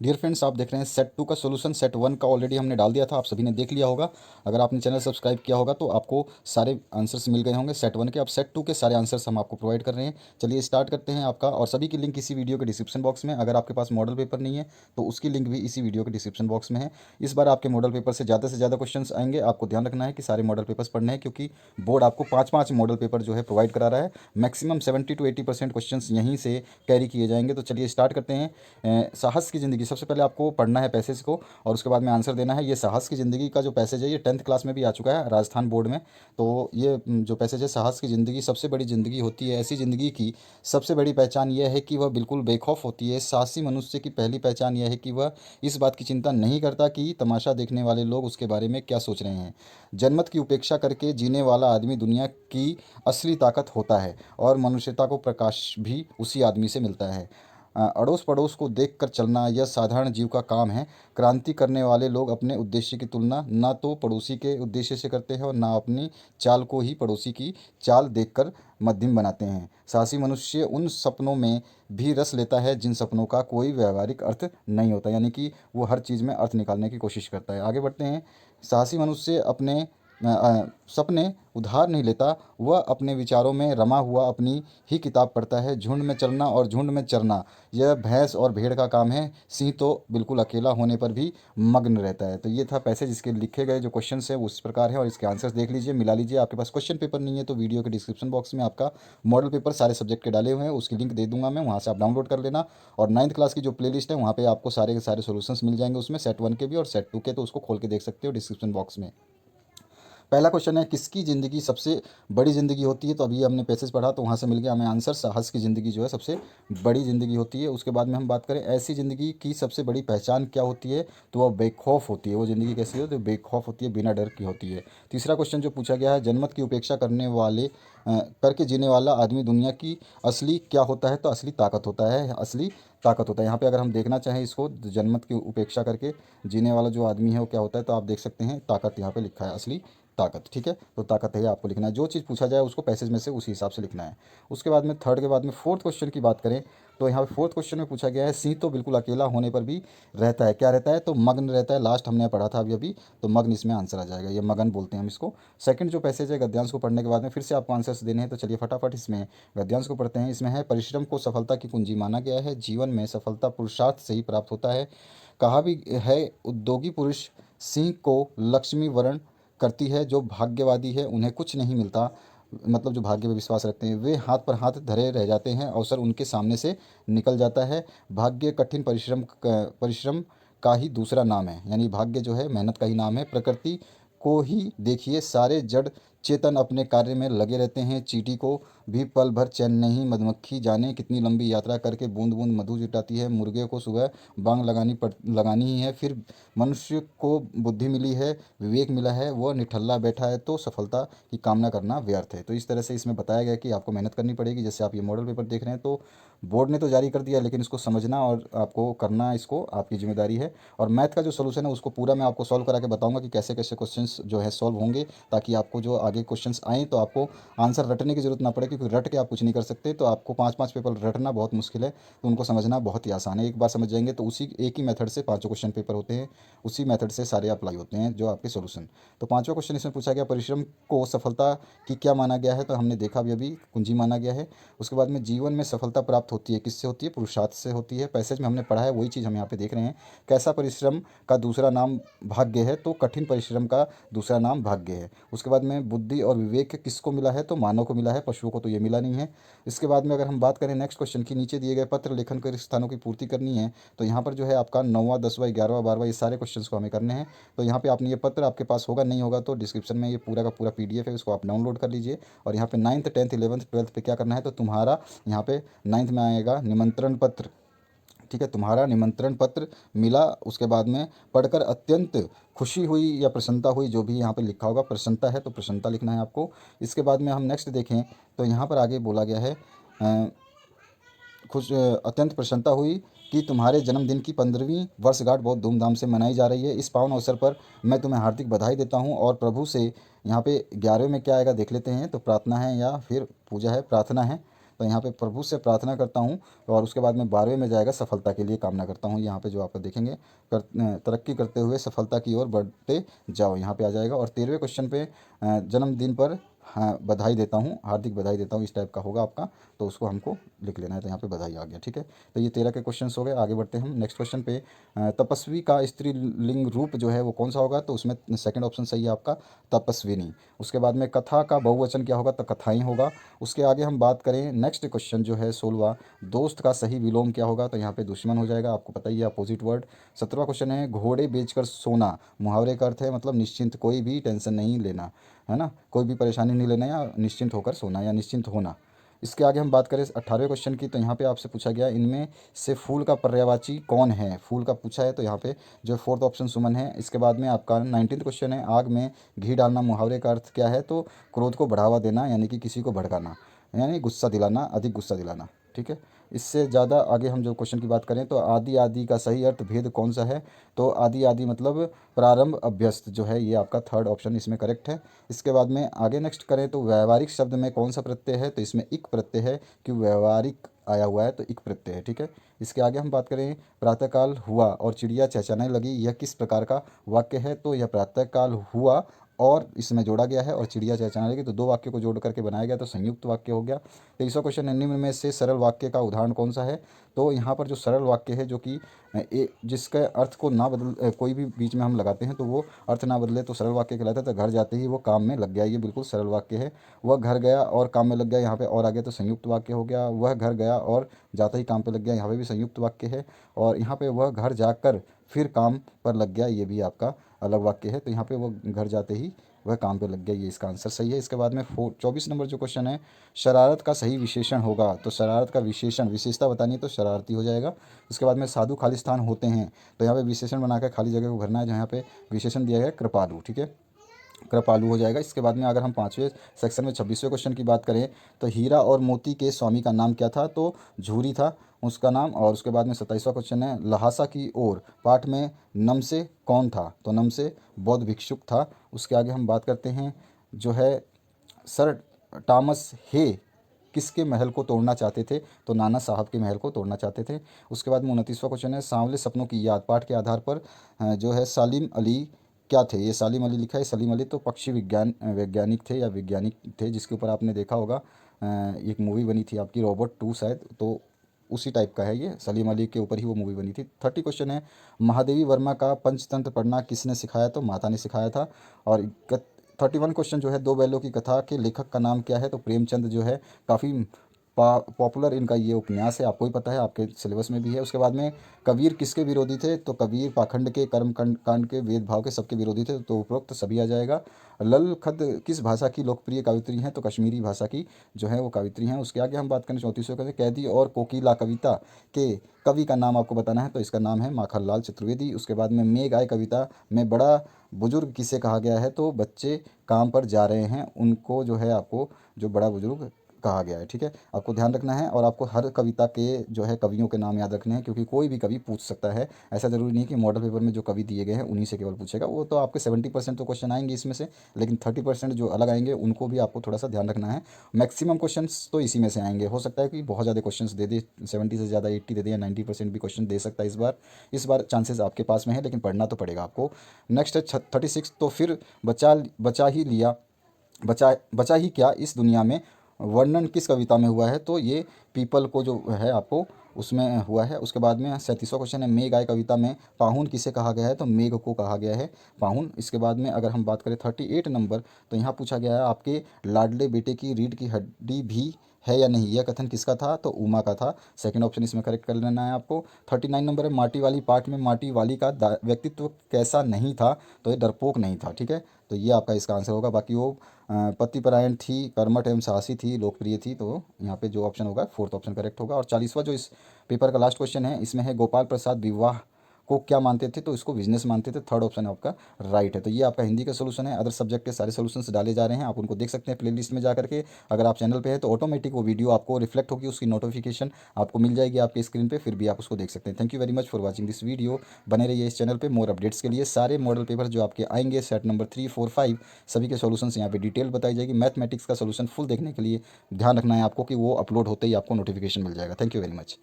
Dear friends, आप देख रहे हैं सेट 2 का सोल्यूशन। सेट 1 का ऑलरेडी हमने डाल दिया था, आप सभी ने देख लिया होगा। अगर आपने चैनल सब्सक्राइब किया होगा तो आपको सारे आंसर्स मिल गए होंगे सेट 1 के। अब सेट 2 के सारे आंसर्स हम आपको प्रोवाइड कर रहे हैं। चलिए स्टार्ट करते हैं आपका, और सभी की लिंक इसी वीडियो के डिस्क्रिप्शन बॉक्स में। अगर आपके पास मॉडल पेपर नहीं है तो उसकी लिंक भी इसी वीडियो के डिस्क्रिप्शन बॉक्स में है। इस बार आपके मॉडल पेपर से ज़्यादा क्वेश्चन आएंगे। आपको ध्यान रखना है कि सारे मॉडल पेपर्स पढ़ने हैं, क्योंकि बोर्ड आपको 5-5 मॉडल पेपर जो है प्रोवाइड करा रहा है। मैक्सिमम 70 to 80% क्वेश्चन यहीं से कैरी किए जाएंगे। तो चलिए स्टार्ट करते हैं। साहस की ज़िंदगी, सबसे पहले आपको पढ़ना है पैसेज को और उसके बाद में आंसर देना है। ये साहस की ज़िंदगी का जो पैसेज है ये 10th क्लास में भी आ चुका है राजस्थान बोर्ड में। तो ये जो पैसेज है, साहस की ज़िंदगी सबसे बड़ी ज़िंदगी होती है। ऐसी ज़िंदगी की सबसे बड़ी पहचान यह है कि वह बिल्कुल बेखौफ होती है। साहसी मनुष्य की पहली पहचान यह है कि वह इस बात की चिंता नहीं करता कि तमाशा देखने वाले लोग उसके बारे में क्या सोच रहे हैं। जनमत की उपेक्षा करके जीने वाला आदमी दुनिया की असली ताकत होता है, और मनुष्यता को प्रकाश भी उसी आदमी से मिलता है। अड़ोस पड़ोस को देख कर चलना यह साधारण जीव का काम है। क्रांति करने वाले लोग अपने उद्देश्य की तुलना ना तो पड़ोसी के उद्देश्य से करते हैं और ना अपनी चाल को ही पड़ोसी की चाल देखकर मध्यम बनाते हैं। साहसी मनुष्य उन सपनों में भी रस लेता है जिन सपनों का कोई व्यवहारिक अर्थ नहीं होता, यानी कि वो हर चीज़ में अर्थ निकालने की कोशिश करता है। आगे बढ़ते हैं। साहसी मनुष्य अपने सपने उधार नहीं लेता, वह अपने विचारों में रमा हुआ अपनी ही किताब पढ़ता है। झुंड में चलना और झुंड में चरना यह भैंस और भेड़ का काम है। सिंह तो बिल्कुल अकेला होने पर भी मग्न रहता है। तो ये था पैसेज, इसके लिखे गए जो क्वेश्चन है वो इस प्रकार है, और इसके आंसर्स देख लीजिए, मिला लीजिए। आपके पास क्वेश्चन पेपर नहीं है तो वीडियो के डिस्क्रिप्शन बॉक्स में आपका मॉडल पेपर सारे सब्जेक्ट के डाले हुए हैं, उसकी लिंक दे दूंगा मैं, वहाँ से आप डाउनलोड कर लेना। और 9th क्लास की जो प्लेलिस्ट है वहाँ पे आपको सारे के सारे सोल्यूशंस मिल जाएंगे, उसमें सेट 1 के भी और सेट 2 के, तो उसको खोल के देख सकते हो डिस्क्रिप्शन बॉक्स में। पहला क्वेश्चन है, किसकी ज़िंदगी सबसे बड़ी ज़िंदगी होती है? तो अभी हमने पैसेज पढ़ा तो वहाँ से मिल गया हमें आंसर, साहस की ज़िंदगी जो है सबसे बड़ी ज़िंदगी होती है। उसके बाद में हम बात करें ऐसी ज़िंदगी की सबसे बड़ी पहचान क्या होती है, तो वह बेखौफ होती है। वो ज़िंदगी कैसी होती है? तो बेखौफ होती है, बिना डर की होती है। तीसरा क्वेश्चन जो पूछा गया है, जनमत की उपेक्षा करने वाले करके जीने वाला आदमी दुनिया की असली क्या होता है? तो असली ताकत होता है, असली ताकत होता है। यहाँ पे अगर हम देखना चाहें इसको, जनमत की उपेक्षा करके जीने वाला जो आदमी है वो क्या होता है, तो आप देख सकते हैं ताकत यहाँ पे लिखा है, असली ताकत। ठीक है, तो ताकत है आपको लिखना है। जो चीज़ पूछा जाए उसको पैसेज में से उसी हिसाब से लिखना है। उसके बाद में थर्ड के बाद में फोर्थ क्वेश्चन की बात करें तो यहाँ पे फोर्थ क्वेश्चन में पूछा गया है, सिंह तो बिल्कुल अकेला होने पर भी रहता है, क्या रहता है? तो मग्न रहता है। लास्ट हमने पढ़ा था अभी अभी, तो मग्न इसमें आंसर आ जाएगा, ये मगन बोलते हैं हम इसको। सेकंड जो पैसेज है, गद्यांश को पढ़ने के बाद में फिर से आपको आंसर्स देने हैं, तो चलिए फटाफट इसमें गद्यांश को पढ़ते हैं। इसमें है, परिश्रम को सफलता की कुंजी माना गया है। जीवन में सफलता पुरुषार्थ से ही प्राप्त होता है। कहा भी है, उद्योगी पुरुष सिंह को लक्ष्मी वरण करती है। जो भाग्यवादी है उन्हें कुछ नहीं मिलता, मतलब जो भाग्य पे विश्वास रखते हैं वे हाथ पर हाथ धरे रह जाते हैं, अवसर उनके सामने से निकल जाता है। भाग्य कठिन परिश्रम का ही दूसरा नाम है, यानी भाग्य जो है मेहनत का ही नाम है। प्रकृति को ही देखिए, सारे जड़ चेतन अपने कार्य में लगे रहते हैं। चींटी को भी पल भर चैन नहीं, मधुमक्खी जाने कितनी लंबी यात्रा करके बूंद बूंद मधु जुटाती है। मुर्गे को सुबह बांग लगानी ही है। फिर मनुष्य को बुद्धि मिली है, विवेक मिला है, वह निठल्ला बैठा है, तो सफलता की कामना करना व्यर्थ है। तो इस तरह से इसमें बताया गया कि आपको मेहनत करनी पड़ेगी। जैसे आप ये मॉडल पेपर देख रहे हैं, तो बोर्ड ने तो जारी कर दिया, लेकिन इसको समझना और आपको करना, इसको आपकी जिम्मेदारी है। और मैथ का जो सोल्यूशन है उसको पूरा मैं आपको सॉल्व करा के बताऊंगा कि कैसे कैसे क्वेश्चंस जो है सॉल्व होंगे, ताकि आपको जो आगे क्वेश्चंस आएँ तो आपको आंसर रटने की जरूरत ना पड़े, क्योंकि रट के आप कुछ नहीं कर सकते। तो आपको 5-5 पेपर रटना बहुत मुश्किल है, तो उनको समझना बहुत ही आसान है। एक बार समझ जाएंगे तो उसी एक ही मेथड से पाँचों क्वेश्चन पेपर होते हैं, उसी मेथड से सारे अप्लाई होते हैं जो आपके सोल्यूशन। तो पांचवा क्वेश्चन इसमें पूछा गया, परिश्रम को सफलता की क्या माना गया है? तो हमने देखा अभी कुंजी माना गया है। उसके बाद में जीवन में सफलता प्राप्त होती है, किससे होती है? पुरुषार्थ से होती है। पैसेज में हमने पढ़ा है वही चीज़ हम यहाँ पे देख रहे हैं। कैसा परिश्रम का दूसरा नाम भाग्य है? तो कठिन परिश्रम का दूसरा नाम भाग्य है। उसके बाद में बुद्धि और विवेक किसको मिला है? तो मानव को मिला है, पशुओं को तो ये मिला नहीं है। इसके बाद में अगर हम बात करें नेक्स्ट क्वेश्चन की, नीचे दिए गए पत्र लेखन के स्थानों की पूर्ति करनी है। तो यहाँ पर जो है आपका 9वां 10वां 11वां 12वां ये सारे क्वेश्चंस को हमें करने हैं। तो यहाँ पे आपने ये पत्र आपके पास होगा, नहीं होगा तो डिस्क्रिप्शन में ये पूरा का पूरा पीडीएफ है, उसको आप डाउनलोड कर लीजिए। और यहाँ पे 9th 10th 11th 12th पे क्या करना है, तो तुम्हारा यहाँ पे 9th में आएगा निमंत्रण पत्र। ठीक है, तुम्हारा निमंत्रण पत्र मिला। उसके बाद में पढ़कर अत्यंत खुशी हुई या प्रसन्नता हुई, जो भी यहाँ पे लिखा होगा, प्रसन्नता है तो प्रसन्नता लिखना है आपको। इसके बाद में हम नेक्स्ट देखें तो यहाँ पर आगे बोला गया है, अत्यंत प्रसन्नता हुई कि तुम्हारे जन्मदिन की 15वीं वर्षगांठ बहुत धूमधाम से मनाई जा रही है। इस पावन अवसर पर मैं तुम्हें हार्दिक बधाई देता हूँ। और प्रभु से यहाँ पे 11वें में क्या आएगा देख लेते हैं, तो प्रार्थना है या फिर पूजा है, प्रार्थना है। तो यहाँ पे प्रभु से प्रार्थना करता हूँ। और उसके बाद में 12वें में जाएगा सफलता के लिए कामना करता हूँ। यहाँ पे जो आप देखेंगे तरक्की करते हुए सफलता की ओर बढ़ते जाओ, यहाँ पे आ जाएगा। और 13वें क्वेश्चन पे जन्मदिन पर हाँ बधाई देता हूँ, हार्दिक बधाई देता हूँ, इस टाइप का होगा आपका, तो उसको हमको लिख लेना है। तो यहाँ पे बधाई आ गया, ठीक है। तो ये 13 के क्वेश्चन हो गए। आगे बढ़ते हैं हम नेक्स्ट क्वेश्चन पे। तपस्वी का स्त्रीलिंग रूप जो है वो कौन सा होगा, तो उसमें सेकंड ऑप्शन सही है आपका, तपस्विनी। उसके बाद में कथा का बहुवचन क्या होगा, तो कथाएं होगा। उसके आगे हम बात करें नेक्स्ट क्वेश्चन जो है 16वां, दोस्त का सही विलोम क्या होगा, तो यहाँ पे दुश्मन हो जाएगा, आपको पता ही है, अपोजिट वर्ड। 17वां क्वेश्चन है घोड़े बेचकर सोना, मुहावरे का अर्थ है मतलब निश्चिंत, कोई भी टेंशन नहीं लेना, है ना, कोई भी परेशानी नहीं लेना या निश्चिंत होकर सोना या निश्चिंत होना। इसके आगे हम बात करें 18वें क्वेश्चन की, तो यहाँ पे आपसे पूछा गया इनमें से फूल का पर्यायवाची कौन है, फूल का पूछा है, तो यहाँ पे जो फोर्थ ऑप्शन सुमन है। इसके बाद में आपका 19वां क्वेश्चन है आग में घी डालना, मुहावरे का अर्थ क्या है, तो क्रोध को बढ़ावा देना, यानी कि किसी को भड़काना, यानी गुस्सा दिलाना, अधिक गुस्सा दिलाना, ठीक है। इससे ज़्यादा आगे हम जो क्वेश्चन की बात करें, तो आदि आदि का सही अर्थ भेद कौन सा है, तो आदि आदि मतलब प्रारंभ, अभ्यस्त जो है, ये आपका थर्ड ऑप्शन इसमें करेक्ट है। इसके बाद में आगे नेक्स्ट करें तो व्यवहारिक शब्द में कौन सा प्रत्यय है, तो इसमें इक प्रत्यय है, कि व्यवहारिक आया हुआ है तो इक प्रत्यय है, ठीक है। इसके आगे हम बात करें प्रातःकाल हुआ और चिड़िया चहचहाने लगी, यह किस प्रकार का वाक्य है, तो यह प्रातःकाल हुआ और इसमें जोड़ा गया है और चिड़िया चहचहाने लगी, तो दो वाक्य को जोड़ करके बनाया गया, तो संयुक्त वाक्य हो गया। 23वां क्वेश्चन, निम्न में से सरल वाक्य का उदाहरण कौन सा है, तो यहाँ पर जो सरल वाक्य है जो कि जिसके अर्थ को ना बदल कोई भी बीच में हम लगाते हैं तो वो अर्थ ना बदले तो सरल वाक्य कहलाता है। तो घर जाते ही वो काम में लग गया, ये बिल्कुल सरल वाक्य है। वह घर गया और काम में लग गया, यहाँ पे और आ गया तो संयुक्त वाक्य हो गया। वह घर गया और जाते ही काम पे लग गया, यहाँ पे भी संयुक्त वाक्य है। और यहाँ पे वह घर जाकर फिर काम पर लग गया, ये भी आपका अलग वाक्य है। तो यहाँ पे वो घर जाते ही वह काम पे लग गया, ये इसका आंसर सही है। इसके बाद में 24 नंबर जो क्वेश्चन है, शरारत का सही विशेषण होगा, तो शरारत का विशेषण विशेषता बतानी है तो शरारती हो जाएगा। इसके बाद में साधु खालिस्तान होते हैं, तो यहाँ पे विशेषण बनाकर खाली जगह को भरना है, जहाँ पे विशेषण दिया गया है कृपालु, ठीक है, कृपालु हो जाएगा। इसके बाद में अगर हम 5वें सेक्शन में 26वें क्वेश्चन की बात करें, तो हीरा और मोती के स्वामी का नाम क्या था, तो झूरी था उसका नाम। और उसके बाद में 27वां क्वेश्चन है लहासा की ओर पाठ में नमसे कौन था, तो नमसे बौद्ध भिक्षुक था। उसके आगे हम बात करते हैं जो है सर टॉमस हे किसके महल को तोड़ना चाहते थे, तो नाना साहब के महल को तोड़ना चाहते थे। उसके बाद में 29वां क्वेश्चन है सांवले सपनों की याद, पाठ के आधार पर जो है सालिम अली क्या थे, ये सालिम अली लिखा है। सलीम अली तो पक्षी वैज्ञानिक थे या वैज्ञानिक थे, जिसके ऊपर आपने देखा होगा एक मूवी बनी थी आपकी रोबोट 2 शायद, तो उसी टाइप का है ये, सलीम अली के ऊपर ही वो मूवी बनी थी। 30 क्वेश्चन है महादेवी वर्मा का पंचतंत्र पढ़ना किसने सिखाया, तो माता ने सिखाया था। और 31 क्वेश्चन जो है दो बैलों की कथा के लेखक का नाम क्या है, तो प्रेमचंद जो है काफ़ी पॉपुलर इनका ये उपन्यास है, आपको ही पता है, आपके सिलेबस में भी है। उसके बाद में कबीर किसके विरोधी थे, तो कबीर पाखंड के, कर्म कांड के, भेदभाव के, सबके विरोधी थे, तो उपरोक्त सभी आ जाएगा। लल खद किस भाषा की लोकप्रिय कवित्री हैं, तो कश्मीरी भाषा की जो है वो कवित्री हैं। उसके आगे हम बात करें 34वें का, कैदी और कोकिला कविता के कवि का नाम आपको बताना है, तो इसका नाम है माखनलाल चतुर्वेदी। उसके बाद में मेघ आए कविता में बड़ा बुजुर्ग किसे कहा गया है, तो बच्चे काम पर जा रहे हैं उनको जो है आपको जो बड़ा बुजुर्ग कहा गया है, ठीक है, आपको ध्यान रखना है। और आपको हर कविता के जो है कवियों के नाम याद रखने हैं, क्योंकि कोई भी कवि पूछ सकता है, ऐसा ज़रूरी नहीं कि मॉडल पेपर में जो कवि दिए गए हैं उन्हीं से केवल पूछेगा। वो तो आपके 70% तो क्वेश्चन आएंगे इसमें से, लेकिन 30% जो अलग आएंगे उनको भी आपको थोड़ा सा ध्यान रखना है। मैक्सिमम क्वेश्चन तो इसी में से आएंगे, हो सकता है कि बहुत ज़्यादा क्वेश्चन दे दे, 70 से ज़्यादा 80 दे दे, या 90% भी क्वेश्चन दे सकता है इस बार चांसेस आपके पास में है, लेकिन पढ़ना तो पड़ेगा आपको। नेक्स्ट है 36, तो फिर बचा बचा ही लिया, बचा ही क्या इस दुनिया में वर्णन किस कविता में हुआ है, तो ये पीपल को जो है आपको उसमें हुआ है। उसके बाद में 37वां क्वेश्चन है मेघ आए कविता में पाहुन किसे कहा गया है, तो मेघ को कहा गया है पाहुन। इसके बाद में अगर हम बात करें 38 नंबर, तो यहाँ पूछा गया है आपके लाडले बेटे की रीढ़ की हड्डी भी है या नहीं, यह कथन किसका था, तो उमा का था। सेकंड ऑप्शन इसमें करेक्ट कर लेना है आपको। 39 नंबर है माटी वाली, पाठ में माटी वाली का व्यक्तित्व कैसा नहीं था, तो ये डरपोक नहीं था, ठीक है, तो ये आपका इसका आंसर होगा। बाकी वो पतिपरायण थी, कर्मठ एवं साहसी थी, लोकप्रिय थी, तो यहाँ पे जो ऑप्शन होगा फोर्थ ऑप्शन करेक्ट होगा। और 40वां जो इस पेपर का लास्ट क्वेश्चन है, इसमें है गोपाल प्रसाद विवाह को क्या मानते थे, तो इसको बिजनेस मानते थे। थर्ड ऑप्शन आपका राइट है। तो ये आपका हिंदी का सोल्यूशन है। अदर सब्जेक्ट के सारे सोल्यूशंस डाले जा रहे हैं, आप उनको देख सकते हैं प्लेलिस्ट में जा करके। अगर आप चैनल पे है तो ऑटोमेटिक वो वीडियो आपको रिफ्लेक्ट होगी, उसकी नोटिफिकेशन आपको मिल जाएगी आपके स्क्रीन पे, फिर भी आप उसको देख सकते हैं। Thank you very much for watching this video. बने रहिए इस चैनल पे मोर अपडेट्स के लिए। सारे मॉडल पेपर जो आपके आएंगे सेट नंबर 3, 4, 5 सभी के सॉल्यूशंस यहाँ पे डिटेल बताई जाएगी। मैथमेटिक्स का सॉल्यूशन फुल देखने के लिए ध्यान रखना है आपको कि वो अपलोड होते ही आपको नोटिफिकेशन मिल जाएगा। Thank you very much.